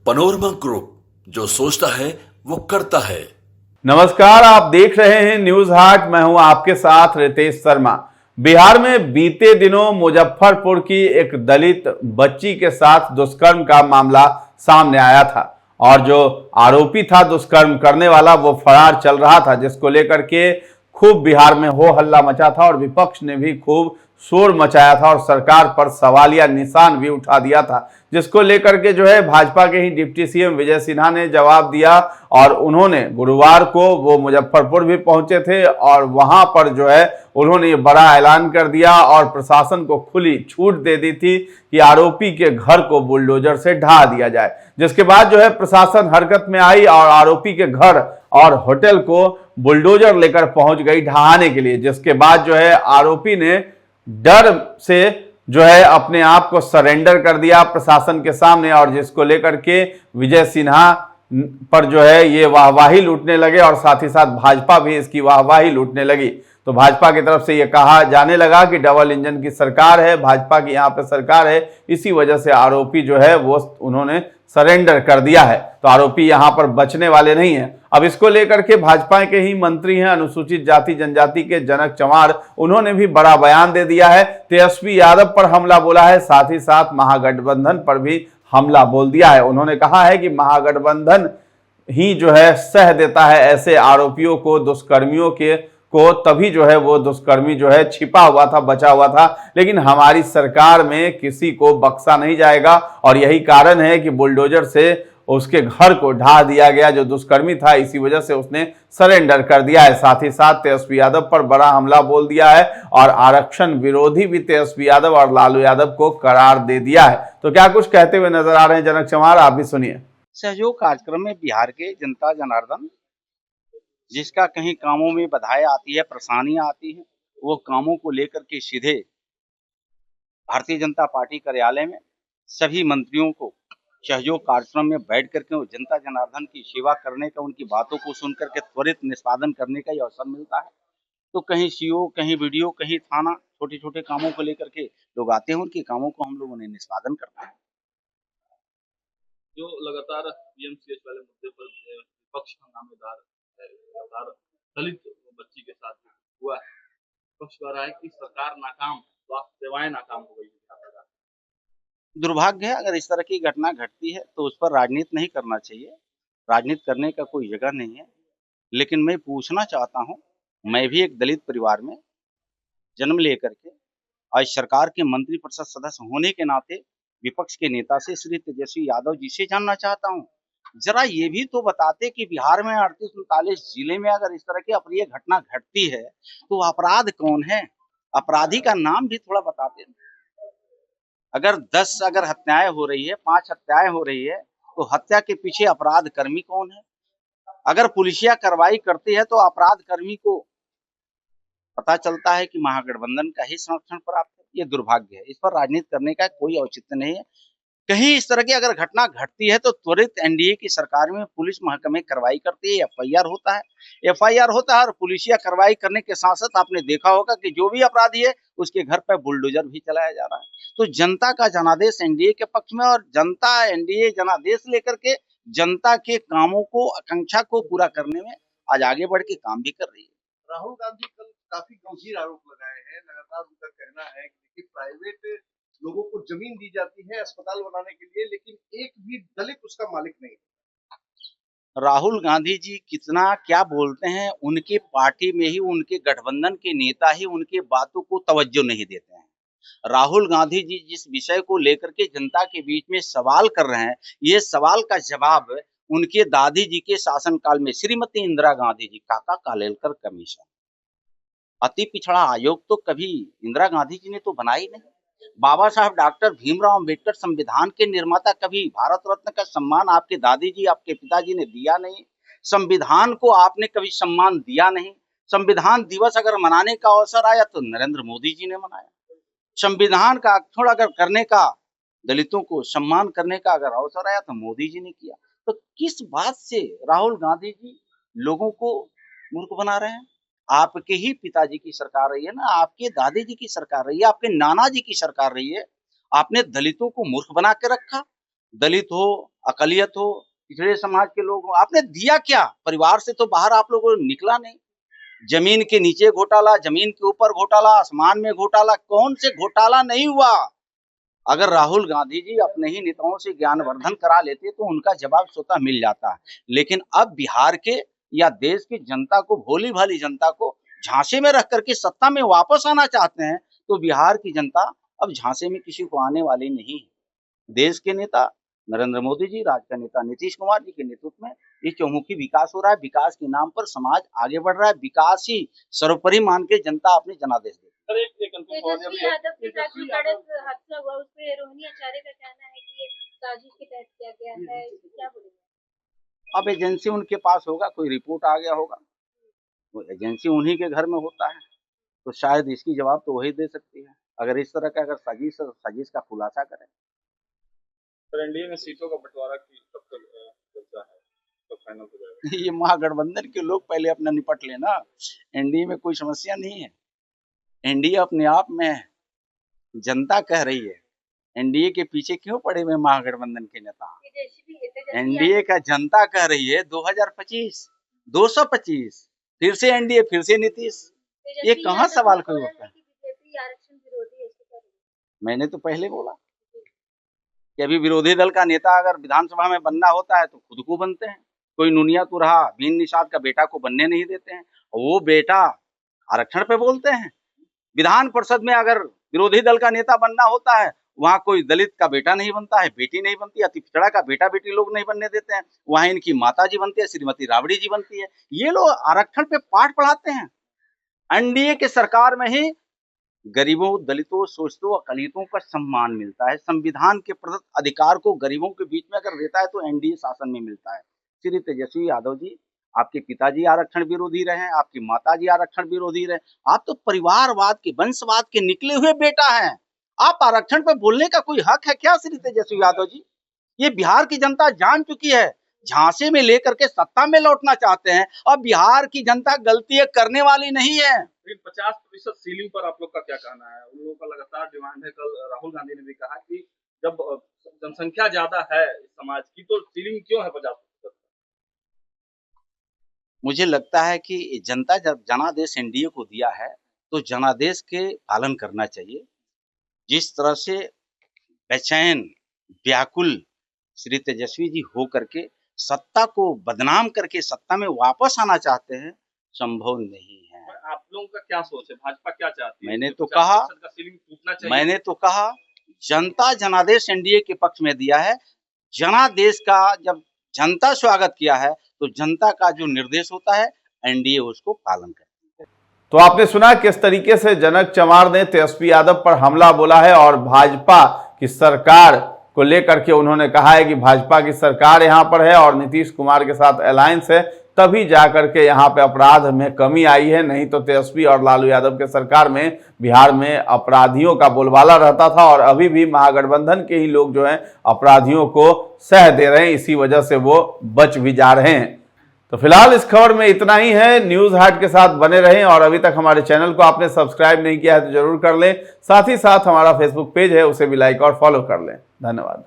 Panorama group, जो सोचता है वो करता है। नमस्कार, आप देख रहे हैं न्यूज हाट। मैं हूं आपके साथ रितेश शर्मा। बिहार में बीते दिनों मुजफ्फरपुर की एक दलित बच्ची के साथ दुष्कर्म का मामला सामने आया था और जो आरोपी था दुष्कर्म करने वाला वो फरार चल रहा था, जिसको लेकर के खूब बिहार में हो हल्ला मचा था और विपक्ष ने भी खूब शोर मचाया था और सरकार पर सवालिया निशान भी उठा दिया था, जिसको लेकर के जो है भाजपा के ही डिप्टी सीएम विजय सिन्हा ने जवाब दिया और उन्होंने गुरुवार को वो मुजफ्फरपुर भी पहुंचे थे और वहां पर जो है उन्होंने ये बड़ा ऐलान कर दिया और प्रशासन को खुली छूट दे दी थी कि आरोपी के घर को बुलडोजर से ढा दिया जाए। जिसके बाद जो है प्रशासन हरकत में आई और आरोपी के घर और होटल को बुलडोजर लेकर पहुंच गई ढहाने के लिए। जिसके बाद जो है आरोपी ने डर से जो है अपने आप को सरेंडर कर दिया प्रशासन के सामने और जिसको लेकर के विजय सिन्हा पर जो है ये वाहवाही लूटने लगे और साथ ही साथ भाजपा भी इसकी वाहवाही लूटने लगी। तो भाजपा की तरफ से ये कहा जाने लगा कि डबल इंजन की सरकार है, भाजपा की यहाँ पे सरकार है, इसी वजह से आरोपी जो है वो उन्होंने सरेंडर कर दिया है। तो आरोपी यहाँ पर बचने वाले नहीं है। अब इसको लेकर के भाजपा के ही मंत्री हैं अनुसूचित जाति जनजाति के जनक चमार, उन्होंने भी बड़ा बयान दे दिया है। तेजस्वी यादव पर हमला बोला है, साथ ही साथ महागठबंधन पर भी हमला बोल दिया है। उन्होंने कहा है कि महागठबंधन ही जो है सह देता है ऐसे आरोपियों को, दुष्कर्मियों के को, तभी जो है वो दुष्कर्मी जो है छिपा हुआ था, बचा हुआ था, लेकिन हमारी सरकार में किसी को बख्शा नहीं जाएगा और यही कारण है कि बुलडोजर से उसके घर को ढा दिया गया जो दुष्कर्मी था, इसी वजह से उसने सरेंडर कर दिया है। साथ ही साथ तेजस्वी यादव पर बड़ा हमला बोल दिया है और आरक्षण विरोधी भी तेजस्वी यादव और लालू यादव को करार दे दिया है। तो क्या कुछ कहते हुए नजर आ रहे हैं जनक चमार, आप भी सुनिए। सहयोग कार्यक्रम में बिहार के जनता जनार्दन जिसका कहीं कामों में बाधाएं आती है, परेशानियां आती हैं, वो कामों को लेकर के सीधे भारतीय जनता पार्टी कार्यालय में सभी मंत्रियों को सहयोग कार्यक्रम में बैठ करके वो जनता जनार्दन की सेवा करने का, उनकी बातों को सुन करके त्वरित निष्पादन करने का ये अवसर मिलता है। तो कहीं सीओ, कहीं वीडियो, कहीं थाना, छोटे छोटे कामों को लेकर के लोग आते हैं, उनके कामों को हम लोग उन्हें निष्पादन करते हैं। जो लगातार पीएमसीएच वाले मुद्दे पर विपक्ष हंगामेदार है, लगातार दलित बच्ची के साथ हुआ है, विपक्ष कह रहा है कि सरकार नाकाम, स्वास्थ्य सेवाएं नाकाम हो गई है। दुर्भाग्य है, अगर इस तरह की घटना घटती है तो उस पर राजनीति नहीं करना चाहिए। राजनीति करने का कोई जगह नहीं है। लेकिन मैं पूछना चाहता हूँ, मैं भी एक दलित परिवार में जन्म लेकर के आज सरकार के मंत्री परिषद सदस्य होने के नाते विपक्ष के नेता से श्री तेजस्वी यादव जी से जानना चाहता हूँ, जरा ये भी तो बताते कि बिहार में 38-39 जिले में अगर इस तरह की अप्रिय घटना घटती है तो अपराध कौन है, अपराधी का नाम भी थोड़ा बताते। अगर 10 अगर हत्याएं हो रही है, 5 हत्याएं हो रही है, तो हत्या के पीछे अपराध कर्मी कौन है? अगर पुलिसिया कार्रवाई करती है तो अपराध कर्मी को पता चलता है कि महागठबंधन का ही संरक्षण प्राप्त है। ये दुर्भाग्य है, इस पर राजनीति करने का कोई औचित्य नहीं है। कहीं इस तरह की अगर घटना घटती है तो त्वरित एनडीए की सरकार में पुलिस महकमे कार्रवाई करती है, एफआईआर होता है और पुलिसिया कार्रवाई करने के साथ साथ आपने देखा होगा कि जो भी अपराधी है उसके घर पर बुलडोजर भी चलाया जा रहा है। तो जनता का जनादेश एनडीए के पक्ष में और जनता एनडीए जनादेश लेकर के जनता के कामों को, आकांक्षा को पूरा करने में आज आगे बढ़ के काम भी कर रही है। राहुल गांधी कल काफी गंभीर आरोप लगाए हैं। लगातार उनका कहना है कि प्राइवेट लोगों को जमीन दी जाती है अस्पताल बनाने के लिए, लेकिन एक भी दलित उसका मालिक नहीं। राहुल गांधी जी कितना क्या बोलते हैं, उनके पार्टी में ही उनके गठबंधन के नेता ही उनके बातों को तवज्जो नहीं देते हैं। राहुल गांधी जी जिस विषय को लेकर के जनता के बीच में सवाल कर रहे हैं, ये सवाल का जवाब उनके दादी जी के शासनकाल में श्रीमती इंदिरा गांधी जी, काका कालेलकर कमीशन, अति पिछड़ा आयोग तो कभी इंदिरा गांधी जी ने तो बनाया ही नहीं। बाबा साहब डॉक्टर भीमराव अंबेडकर संविधान के निर्माता, कभी भारत रत्न का सम्मान आपके दादी जी, आपके पिताजी ने दिया नहीं। संविधान को आपने कभी सम्मान दिया नहीं। संविधान दिवस अगर मनाने का अवसर आया तो नरेंद्र मोदी जी ने मनाया। संविधान का अक्षुण अगर करने का, दलितों को सम्मान करने का अगर अवसर आया तो मोदी जी ने किया। तो किस बात से राहुल गांधी जी लोगों को मूर्ख बना रहे हैं? आपके ही पिताजी की सरकार रही है ना, आपके दादी जी की सरकार रही है, आपके नाना जी की सरकार रही है। आपने दलितों को मूर्ख बना के रखा। दलित हो, अकलियत हो, पिछड़े समाज के लोग हो, आपने दिया क्या? परिवार से तो बाहर आप लोगों ने निकला नहीं। जमीन के नीचे घोटाला, जमीन के ऊपर घोटाला, आसमान में घोटाला, कौन से घोटाला नहीं हुआ? अगर राहुल गांधी जी अपने ही नेताओं से ज्ञानवर्धन करा लेते तो उनका जवाब स्वतः मिल जाता। लेकिन अब बिहार के या देश की जनता को, भोली भाली जनता को झांसे में रख करके सत्ता में वापस आना चाहते हैं, तो बिहार की जनता अब झांसे में किसी को आने वाली नहीं है। देश के नेता नरेंद्र मोदी जी, राज्य का नेता नीतीश कुमार जी के नेतृत्व में ये चौमुखी विकास हो रहा है। विकास के नाम पर समाज आगे बढ़ रहा है। विकास ही सर्वोपरि मान के जनता अपने जनादेश देती है। सर, एक अंतिम सवाल है। तेजस्वी यादव के साथ जो सड़क हादसा हुआ उस पे रोहिणी आचार्य का कहना है कि ये साजिश के तहत किया गया है, क्या बोलेंगे? अब एजेंसी उनके पास होगा, कोई रिपोर्ट आ गया होगा, वो एजेंसी उन्हीं के घर में होता है, तो शायद इसकी जवाब तो वही दे सकती है, अगर इस तरह का साजिश का खुलासा करें। सर, एनडीए में सीटों का बंटवारा की कब तक चर्चा है, कब फाइनल हो जाएगा? ये महागठबंधन के लोग पहले अपना निपट लेना। एनडीए में कोई समस्या नहीं है, एनडीए अपने आप में है, जनता कह रही है। एनडीए के पीछे क्यों पड़े हुए महागठबंधन के नेता? एनडीए का जनता कह रही है 2025, 225, फिर से एनडीए, फिर से नीतीश। ये कहाँ सवाल कोई होता है? मैंने तो पहले बोला कि अभी विरोधी दल का नेता अगर विधानसभा में बनना होता है तो खुद को बनते हैं। कोई नुनिया तुरहा बीन निषाद का बेटा को बनने नहीं देते हैं, वो बेटा आरक्षण पे बोलते हैं। विधान परिषद में अगर विरोधी दल का नेता बनना होता है, वहाँ कोई दलित का बेटा नहीं बनता है, बेटी नहीं बनती, अति पिछड़ा का बेटा बेटी लोग नहीं बनने देते हैं। वहाँ इनकी माता जी बनती है, श्रीमती राबड़ी जी बनती है। ये लोग आरक्षण पे पाठ पढ़ाते हैं। एनडीए के सरकार में ही गरीबों, दलितों, शोषितों, अकलियतों का सम्मान मिलता है। संविधान के प्रदत्त अधिकार को गरीबों के बीच में अगर देता है तो एनडीए शासन में मिलता है। श्री तेजस्वी यादव जी, आपके पिताजी आरक्षण विरोधी रहे, आपकी माताजी आरक्षण विरोधी रहे। आप तो परिवारवाद के, वंशवाद के निकले हुए बेटा हैं। आप आरक्षण पर बोलने का कोई हक है क्या श्री तेजस्वी यादव जी? ये बिहार की जनता जान चुकी है। झांसे में लेकर के सत्ता में लौटना चाहते हैं, और बिहार की जनता गलती करने वाली नहीं है। लेकिन 50% सीलिंग पर आप लोग का क्या कहना है? उन लोगों का लगातार डिमांड है। कल राहुल गांधी ने भी कहा कि जब जनसंख्या ज्यादा है इस समाज की, तो सीलिंग क्यों है 50%? मुझे लगता है कि जनता जब जनादेश एनडीए को दिया है तो जनादेश के पालन करना चाहिए। जिस तरह से बेचैन, व्याकुल श्री तेजस्वी जी हो करके सत्ता को बदनाम करके सत्ता में वापस आना चाहते हैं, संभव नहीं है। आप लोगों का क्या सोच है? भाजपा क्या चाहती है? मैंने तो कहा, सीलिंग टूटना चाहिए। मैंने तो कहा जनता जनादेश एनडीए के पक्ष में दिया है। जनादेश का जब जनता स्वागत किया है तो जनता का जो निर्देश होता है एनडीए उसको पालन करती है। तो आपने सुना किस तरीके से जनक चमार ने तेजस्वी यादव पर हमला बोला है, और भाजपा की सरकार को लेकर के उन्होंने कहा है कि भाजपा की सरकार यहां पर है और नीतीश कुमार के साथ अलायंस है, तभी जाकर के यहाँ पे अपराध में कमी आई है। नहीं तो तेजस्वी और लालू यादव के सरकार में बिहार में अपराधियों का बोलबाला रहता था, और अभी भी महागठबंधन के ही लोग जो हैं अपराधियों को सह दे रहे हैं, इसी वजह से वो बच भी जा रहे हैं। तो फिलहाल इस खबर में इतना ही है। न्यूज हाट के साथ बने रहें, और अभी तक हमारे चैनल को आपने सब्सक्राइब नहीं किया है तो जरूर कर लें। साथ ही साथ हमारा फेसबुक पेज है, उसे भी लाइक और फॉलो कर लें। धन्यवाद।